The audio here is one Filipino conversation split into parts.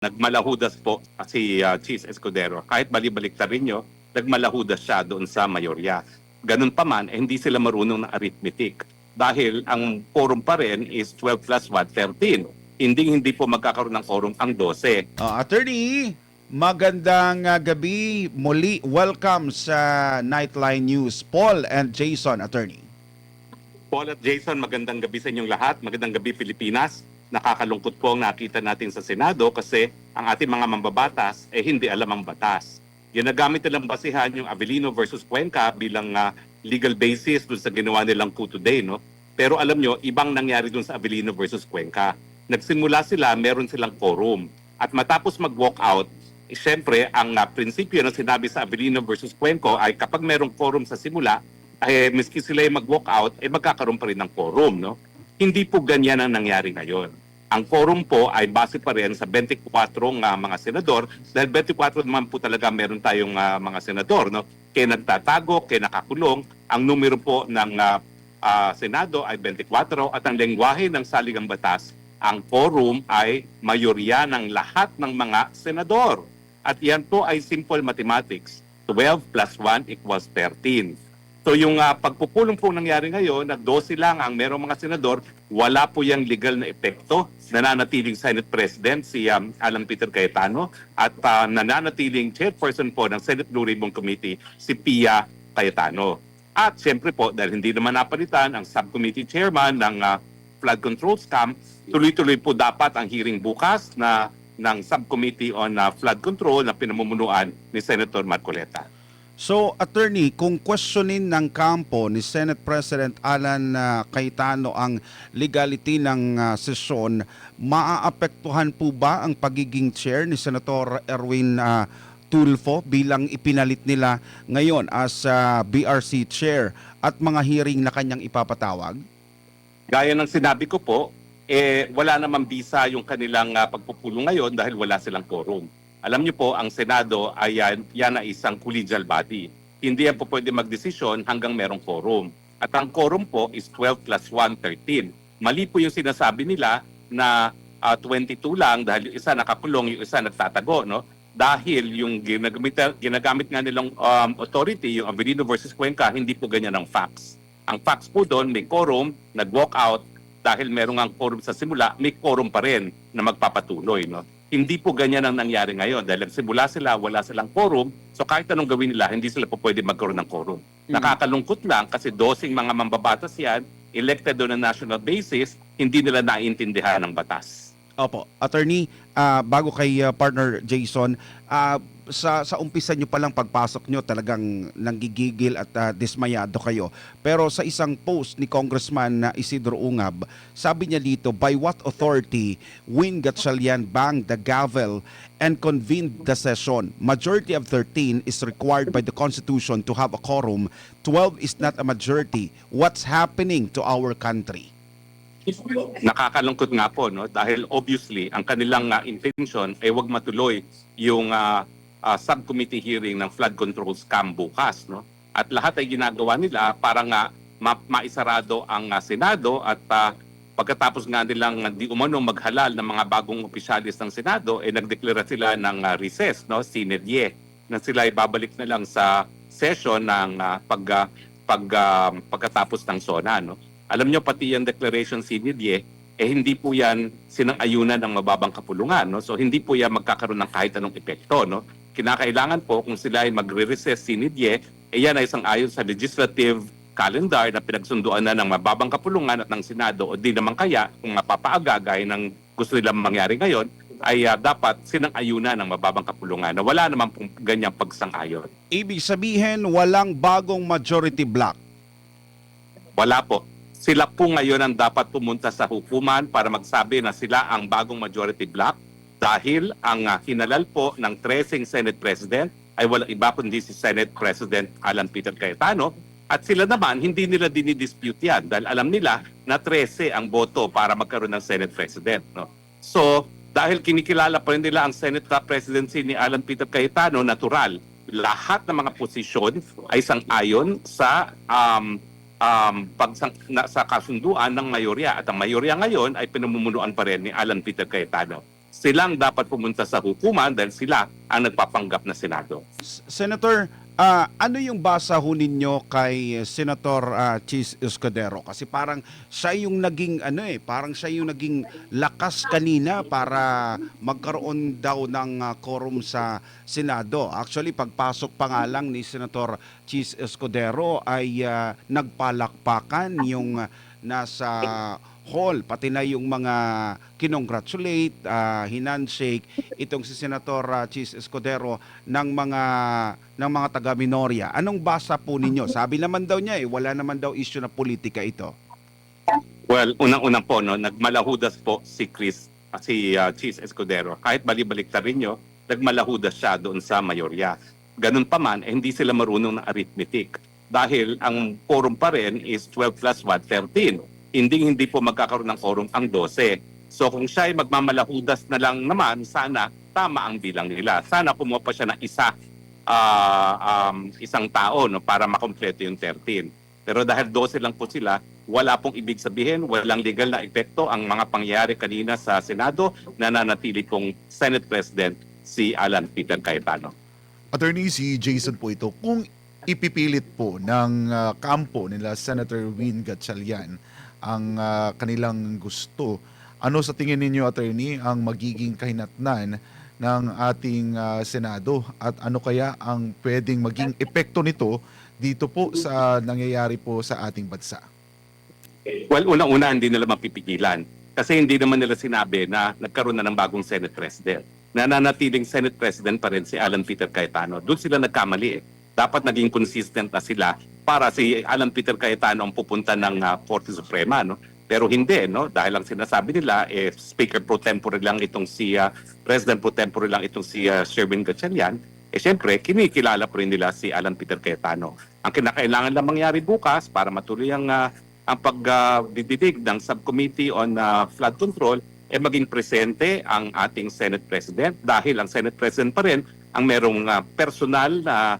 nagmalahudas po si Cheese Escudero. Kahit bali-baliktarin rin nyo, nagmalahudas siya doon sa mayorya. Ganun pa man, hindi sila marunong ng arithmetic. Dahil ang quorum pa rin is 12 plus 1, 13. Hindi po magkakaroon ng quorum ang 12. Attorney, magandang gabi. Muli, welcome sa Nightline News. Paul and Jason, attorney. Paul at Jason, magandang gabi sa inyong lahat. Magandang gabi, Pilipinas. Nakakalungkot po ang nakita natin sa Senado kasi ang ating mga mambabatas hindi alam ang batas. Ginagamit nilang basihan yung Avellino versus Cuenca bilang legal basis dun sa ginawa nilang coup today, no? Pero alam nyo, ibang nangyari dun sa Avellino versus Cuenca. Nagsimula sila, meron silang quorum. At matapos mag-walk out, syempre, ang prinsipyo na sinabi sa Avellino versus Cuenca ay kapag merong quorum sa simula, miski sila ay mag-walk out, magkakaroon pa rin ng quorum, no? Hindi po ganyan ang nangyari ngayon. Ang quorum po ay base pa rin sa 24 mga senador dahil 24 naman po talaga meron tayong mga senador. No? Kaya nagtatago, kaya nakakulong. Ang numero po ng Senado ay 24 at ang lengguwahe ng saligang batas, ang quorum ay mayorya ng lahat ng mga senador. At yan po ay simple mathematics. 12 plus 1 equals 13. So yung pagpupulong po nangyari ngayon, na 12 lang ang merong mga senador, wala po yung legal na epekto. Nananatiling Senate President si Alan Peter Cayetano at nananatiling chairperson po ng Senate Blue Ribbon Committee si Pia Cayetano. At siyempre po, dahil hindi naman napalitan ang subcommittee chairman ng flood control scam, tuloy-tuloy po dapat ang hearing bukas ng subcommittee on flood control na pinamumunuan ni Senator Marcoleta. So, attorney, kung questionin ng kampo ni Senate President Alan Cayetano ang legality ng sesyon, maaapektuhan po ba ang pagiging chair ni Senator Erwin Tulfo bilang ipinalit nila ngayon as BRC chair at mga hearing na kanyang ipapatawag? Gaya ng sinabi ko po, wala namang bisa yung kanilang pagpupulong ngayon dahil wala silang quorum. Alam niyo po, ang Senado ay yan ay isang collegial body. Hindi yan po pwede magdesisyon hanggang merong quorum. At ang quorum po is 12 plus 1, 13. Mali po yung sinasabi nila na 22 lang dahil yung isa nakakulong, yung isa nagtatago. No? Dahil yung ginagamit nga nilang authority, yung Avellino versus Cuenca, hindi po ganyan ang facts. Ang facts po doon, may quorum, nag-walk out, dahil merong ang quorum sa simula, may quorum pa rin na magpapatuloy. No? Hindi po ganyan ang nangyari ngayon dahil nagsimula sila, wala silang quorum. So kahit anong gawin nila, hindi sila po pwede magkaroon ng quorum. Nakakalungkot lang kasi 12 mga mambabatas yan, elected on a national basis, hindi nila naiintindihan ng batas. Opo. Attorney, bago kay partner Jason, sa umpisa nyo palang pagpasok nyo talagang nanggigigil at dismayado kayo. Pero sa isang post ni Congressman Isidro Ungab, sabi niya dito, by what authority Win Gatchalian banged the gavel and convened the session? Majority of 13 is required by the Constitution to have a quorum. 12 is not a majority. What's happening to our country? Nakakalungkot nga po, no? Dahil obviously ang kanilang intention ay wag matuloy yung subcommittee hearing ng flood control scam bukas. No? At lahat ay ginagawa nila para nga maisarado ang Senado at pagkatapos nga nilang di umano maghalal ng mga bagong opisyalis ng Senado, nagdeklara sila ng recess, no? Sine die, na sila ay babalik na lang sa session ng pagkatapos ng SONA. No? Alam nyo, pati yung declaration sine die, hindi po yan sinang-ayunan ng mababang kapulungan. No? So hindi po yan magkakaroon ng kahit anong epekto. No? Kinakailangan po kung sila ay magre-recess sine die, yan ay ayon sa legislative calendar na pinagsunduan na ng mababang kapulungan at ng Senado o di naman kaya kung mapapaaga gaya ng gusto nilang mangyari ngayon ay dapat sinang-ayunan ng mababang kapulungan na wala naman pong ganyang pagsang-ayon. Ibig sabihin, walang bagong majority block. Wala po. Sila po ngayon ang dapat pumunta sa hukuman para magsabi na sila ang bagong majority block dahil ang hinalal po ng 13 Senate President ay walang iba kundi si Senate President Alan Peter Cayetano at sila naman hindi nila dinidispute yan dahil alam nila na 13 ang boto para magkaroon ng Senate President. No? So dahil kinikilala pa rin nila ang Senate presidency ni Alan Peter Cayetano, natural, lahat ng mga posisyon ay sang-ayon sa sa kasunduan ng mayorya at ang mayorya ngayon ay pinamumunuan pa rin ni Alan Peter Cayetano. silang dapat pumunta sa hukuman dahil sila ang nagpapanggap na Senado. Senator, ano yung basa ho ninyo kay Senator Chis Escudero? Kasi parang siya yung naging parang siya yung naging lakas kanina para magkaroon daw ng quorum sa Senado. Actually, pagpasok pa nga lang ni Senator Chis Escudero ay nagpalakpakan yung nasa hall, pati na yung mga kinongratulate, hinandshake itong si Senator Chis Escudero ng mga taga Minoria. Anong basa po ninyo? Sabi naman daw niya wala naman daw issue na politika ito. Well, unang-unang po, no, nagmalahudas po si Chis Escudero. Kahit bali-balikta rin nyo, nagmalahudas siya doon sa mayorya. Ganun pa man, hindi sila marunong ng arithmetic. Dahil ang quorum pa rin is 12 plus 1, 13. Hindi po magkakaroon ng quorum ang 12. So kung siya ay magmamalahudas na lang naman, sana tama ang bilang nila. Sana kumuha pa siya ng isang tao, no, para makompleto yung 13. Pero dahil 12 lang po sila, wala pong ibig sabihin, walang legal na epekto ang mga pangyayari kanina sa Senado na nanatili pong Senate President si Alan Peter Cayetano. Attorney, si Jason po ito. Kung ipipilit po ng kampo nila Senator Win Gatchalian ang kanilang gusto, ano sa tingin ninyo, Attorney, ang magiging kahinatnan ng ating Senado at ano kaya ang pwedeng maging epekto nito dito po sa nangyayari po sa ating bansa? Well, unang-una hindi nila mapipigilan kasi hindi naman nila sinabi na nagkaroon na ng bagong Senate President. Nananatiling Senate President pa rin si Alan Peter Cayetano. Doon sila nagkamali. Dapat naging consistent na sila para si Alan Peter Cayetano ang pupunta ng Korte Suprema, no? Pero hindi, no? Dahil ang sinasabi nila Speaker pro tempore lang itong si President pro tempore lang itong si Sherwin Gatchalian, syempre kinikilala po rin nila si Alan Peter Cayetano. Ang kinakailangan lang mangyari bukas para matuloy ang pagdidinig ng Subcommittee on Flood Control maging presente ang ating Senate President dahil ang Senate President pa rin ang merong personal na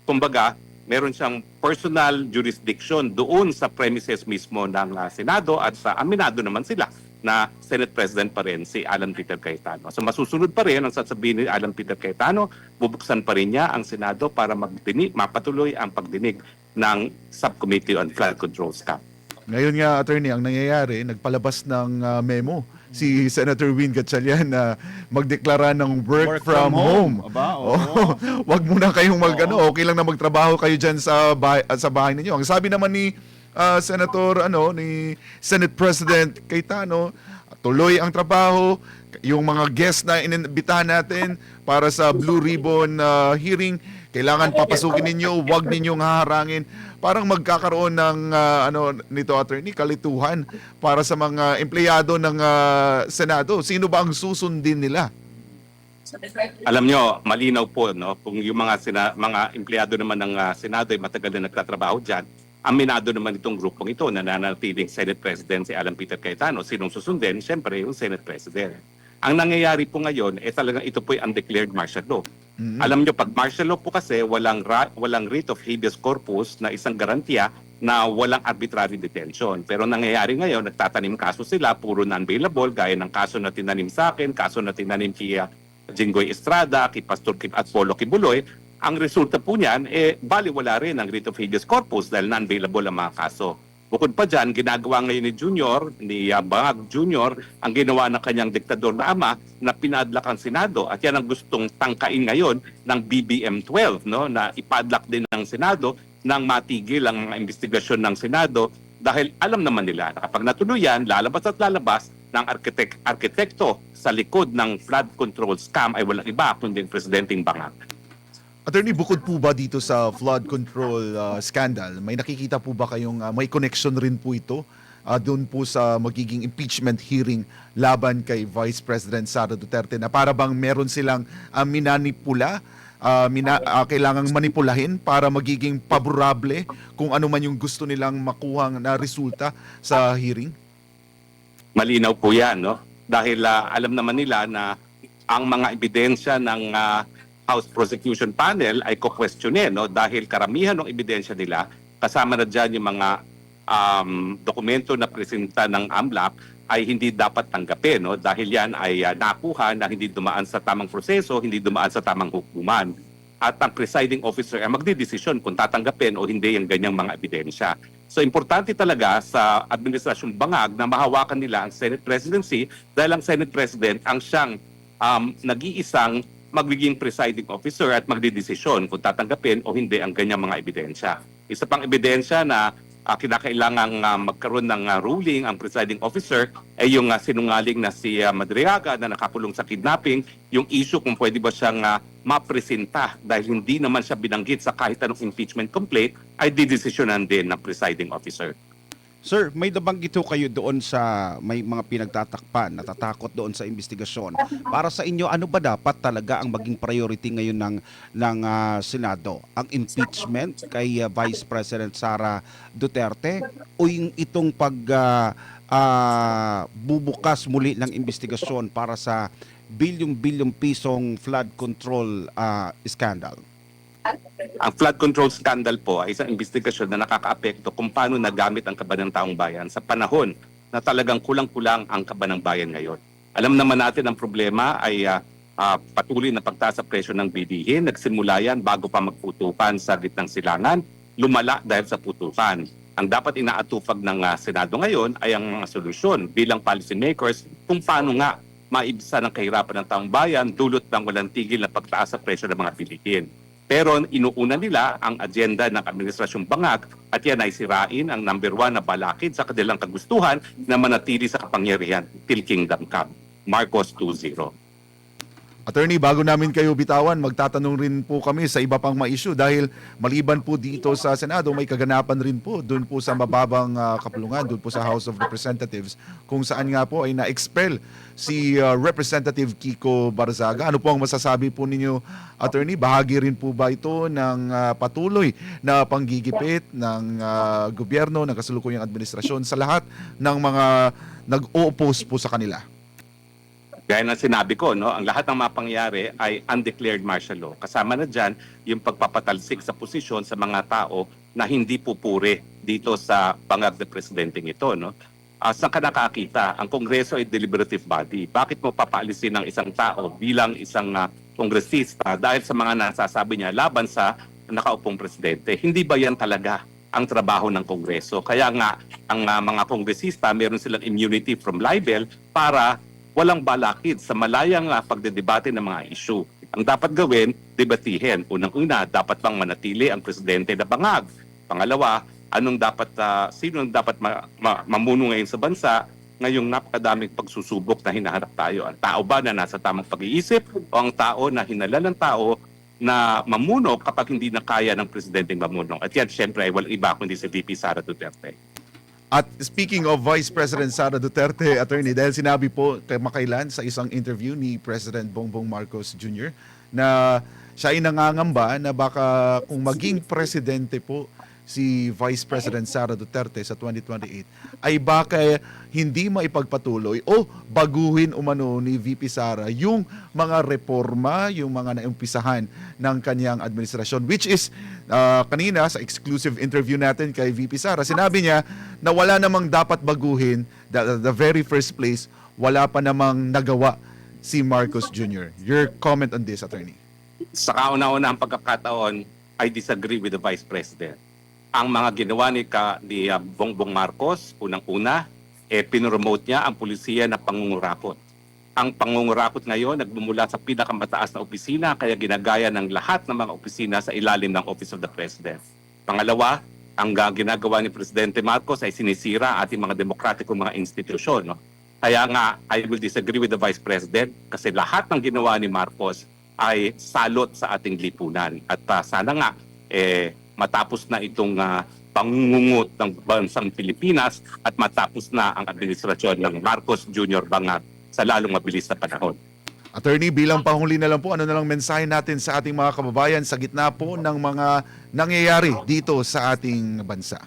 kumbaga, meron siyang personal jurisdiction doon sa premises mismo ng Senado at sa aminado naman sila na Senate President pa rin si Alan Peter Cayetano. So masusunod pa rin ang sasabihin ni Alan Peter Cayetano, bubuksan pa rin niya ang Senado para mapatuloy ang pagdinig ng Subcommittee on Flood Control Scam. Ngayon nga, Attorney, ang nangyayari, nagpalabas ng memo si Senator Win Gatchalian na magdeklara ng work from home. Aba, Wag muna kayong okay lang na magtrabaho kayo diyan sa bahay ninyo. Ang sabi naman ni ni Senate President Cayetano, tuloy ang trabaho. Yung mga guests na inimbitahan natin para sa Blue Ribbon hearing, kailangan papasukin ninyo, wag ninyong haharangin. Parang magkakaroon ng nito, Attorney, kalituhan para sa mga empleyado ng Senado. Sino ba ang susundin nila? Alam nyo, malinaw po, no, kung yung mga empleyado naman ng Senado ay matagal na nagtatrabaho dyan, aminado naman itong grupong ito na nananatiling Senate President si Alan Peter Cayetano. Sinong susundin? Siyempre, yung Senate President. Ang nangyayari po ngayon, talagang ito po ay undeclared martial law. Alam nyo, pag martial law po kasi, walang writ of habeas corpus na isang garantiya na walang arbitrary detention. Pero nangyayari ngayon, nagtatanim kaso sila, puro non-bailable, gaya ng kaso na tinanim sa akin, kaso na tinanim kay Jinggoy Estrada, kay Pastor Kip at Polo Kibuloy. Ang resulta po niyan, baliwala rin ang writ of habeas corpus dahil non-bailable ang mga kaso. Bukod pa dyan, ginagawa ngayon ni Bangag Jr., ang ginawa ng kanyang diktador na ama na pinadlock ang Senado. At yan ang gustong tangkain ngayon ng BBM-12, no? Na ipadlock din ng Senado nang matigil ang mga investigasyon ng Senado dahil alam naman nila na kapag natuloy yan, lalabas at lalabas ng arkitekto sa likod ng flood control scam ay walang iba kundi Presidenteng Bangag. Attorney, bukod po ba dito sa flood control scandal, may nakikita po ba kayong may connection rin po ito doon po sa magiging impeachment hearing laban kay Vice President Sara Duterte na para bang meron silang kailangang manipulahin para magiging paborable kung ano man yung gusto nilang makuhang na resulta sa hearing? Malinaw po yan, no? Dahil alam naman nila na ang mga ebidensya ng House Prosecution Panel ay ko-questionin, no? Dahil karamihan ng ebidensya nila, kasama na dyan yung mga dokumento na presenta ng AMLAC ay hindi dapat tanggapin, no? Dahil yan ay nakuha na hindi dumaan sa tamang proseso, hindi dumaan sa tamang hukuman. At ang presiding officer ay magdidesisyon kung tatanggapin o hindi yung ganyang mga ebidensya. So importante talaga sa Administrasyong Bangag na mahawakan nila ang Senate Presidency dahil ang Senate President ang siyang nag-iisang magiging presiding officer at magdidesisyon kung tatanggapin o hindi ang ganyang mga ebidensya. Isa pang ebidensya na kinakailangang magkaroon ng ruling ang presiding officer ay yung sinungaling na si Madriaga na nakakulong sa kidnapping, yung issue kung pwede ba siyang mapresenta dahil hindi naman siya binanggit sa kahit anong impeachment complaint ay didesisyonan din ng presiding officer. Sir, may nabanggit ho kayo doon sa may mga pinagtatakpan, natatakot doon sa investigasyon. Para sa inyo, ano ba dapat talaga ang maging priority ngayon ng Senado? Ang impeachment kay Vice President Sara Duterte o yung itong bubukas muli ng investigasyon para sa bilyong-bilyong pisong flood control scandal? Ang flood control scandal po ay isang investigasyon na nakakaapekto kung paano nagamit ang kaba ng taong bayan sa panahon na talagang kulang-kulang ang kaba ng bayan ngayon. Alam naman natin ang problema ay patuloy na pagtaas sa presyo ng bilihin. Nagsimula yan bago pa magputukan sa gitnang silangan, lumala dahil sa putukan. Ang dapat inaatupag ng Senado ngayon ay ang mga solusyon bilang policymakers kung paano nga maibsan ang kahirapan ng taong bayan dulot ng walang tigil na pagtaas sa presyo ng mga bilihin. Pero inuuna nila ang agenda ng Administrasyong Bangag at yan ay sirain ang number 1 na balakid sa kanilang kagustuhan na manatili sa kapangyarihan till kingdom come. Marcos 2-0. Attorney, bago namin kayo bitawan, magtatanong rin po kami sa iba pang mga issue dahil maliban po dito sa Senado, may kaganapan rin po doon po sa mababang kapulungan, doon po sa House of Representatives, kung saan nga po ay na-expel si Representative Kiko Barzaga. Ano po ang masasabi po ninyo, Attorney? Bahagi rin po ba ito ng patuloy na panggigipit ng gobyerno, ng kasalukuyang administrasyon sa lahat ng mga nag-o-oppose po sa kanila? Gaya ng sinabi ko, no, ang lahat ng mapangyari ay undeclared martial law. Kasama na dyan yung pagpapatalsik sa posisyon sa mga tao na hindi pupuri dito sa bangag na presidenteng ito. No? Saan ka nakakita? Ang Kongreso ay deliberative body. Bakit mo papaalisin ng isang tao bilang isang kongresista dahil sa mga nasasabi niya laban sa nakaupong presidente? Hindi ba yan talaga ang trabaho ng Kongreso? Kaya nga, ang mga kongresista, meron silang immunity from libel para walang balakid sa malayang pagdedebate ng mga issue. Ang dapat gawin, debatihin. Unang-una, dapat bang manatili ang presidente na bangag? Pangalawa, sino ang dapat mamuno ngayon sa bansa ngayong napakadaming pagsusubok na hinaharap tayo? Ang tao ba na nasa tamang pag-iisip o ang tao na hinala ng tao na mamuno kapag hindi na kaya ng presidenteng mamuno? At yan, syempre, ay walang iba kundi si VP Sara Duterte. At speaking of Vice President Sara Duterte, Attorney, dahil sinabi po kamakailan sa isang interview ni President Bongbong Marcos Jr. na siya ay nangangamba na baka kung maging presidente po si Vice President Sara Duterte sa 2028 ay baka hindi maipagpatuloy o baguhin umano ni VP Sara yung mga reforma, yung mga naumpisahan ng kanyang administrasyon, which is kanina sa exclusive interview natin kay VP Sara, sinabi niya na wala namang dapat baguhin, the very first place, wala pa namang nagawa si Marcos Jr. Your comment on this, Attorney? Sa kauna-una ang pagkakataon, I disagree with the Vice President. Ang mga ginawa ni Bongbong Marcos, unang-una, pinromote niya ang pulisya na pangungurakot. Ang pangungurakot ngayon nagmumula sa pinakamataas na opisina kaya ginagaya ng lahat ng mga opisina sa ilalim ng Office of the President. Pangalawa, ang ginagawa ni Presidente Marcos ay sinisira ating mga demokratikong mga institusyon. No? Kaya nga, I will disagree with the Vice President kasi lahat ng ginawa ni Marcos ay salot sa ating lipunan. At sana nga, matapos na itong pangungut ng bansang Pilipinas at matapos na ang administrasyon ng Marcos Jr. Bangag sa lalong mabilis na panahon. Attorney, bilang panghuli na lang po, ano na lang mensahe natin sa ating mga kababayan sa gitna po ng mga nangyayari dito sa ating bansa?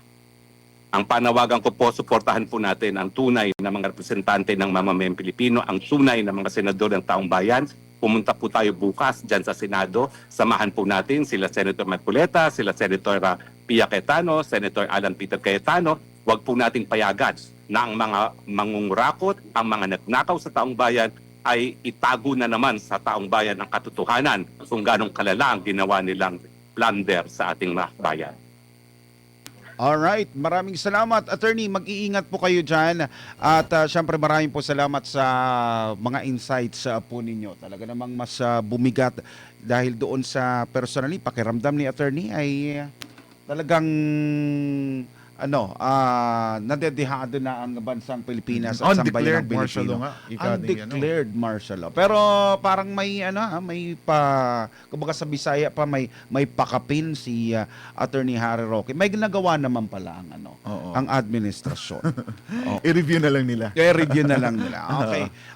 Ang panawagan ko po, suportahan po natin ang tunay na mga representante ng mamamayang Pilipino, ang tunay na mga senador ng taong bayan. Pumunta po tayo bukas dyan sa Senado. Samahan po natin sila Senator Marcoleta, sila Senator Pia Cayetano, Senator Alan Peter Cayetano, Huwag po nating payagan na ang mga mangungurakot, ang mga nagnakaw sa taong bayan ay itago na naman sa taong bayan ang katotohanan kung ganong kalala ang ginawa nilang blunder sa ating mga bayan. Alright, maraming salamat. Attorney, mag-iingat po kayo dyan. At syempre maraming po salamat sa mga insights po ninyo. Talaga namang mas bumigat dahil doon sa personally, pakiramdam ni attorney ay talagang nadedehado na ang bansang Pilipinas at sambayan Undeclared ng martial Pilipino. law nga. Ika din, Undeclared martial law. Pero parang may kumbaga sa Bisaya pa may pakapin si Attorney Harry Roque. May ginagawa naman pala Oo. ang administrasyon. I-review na lang nila. Kaya review na lang nila. Okay.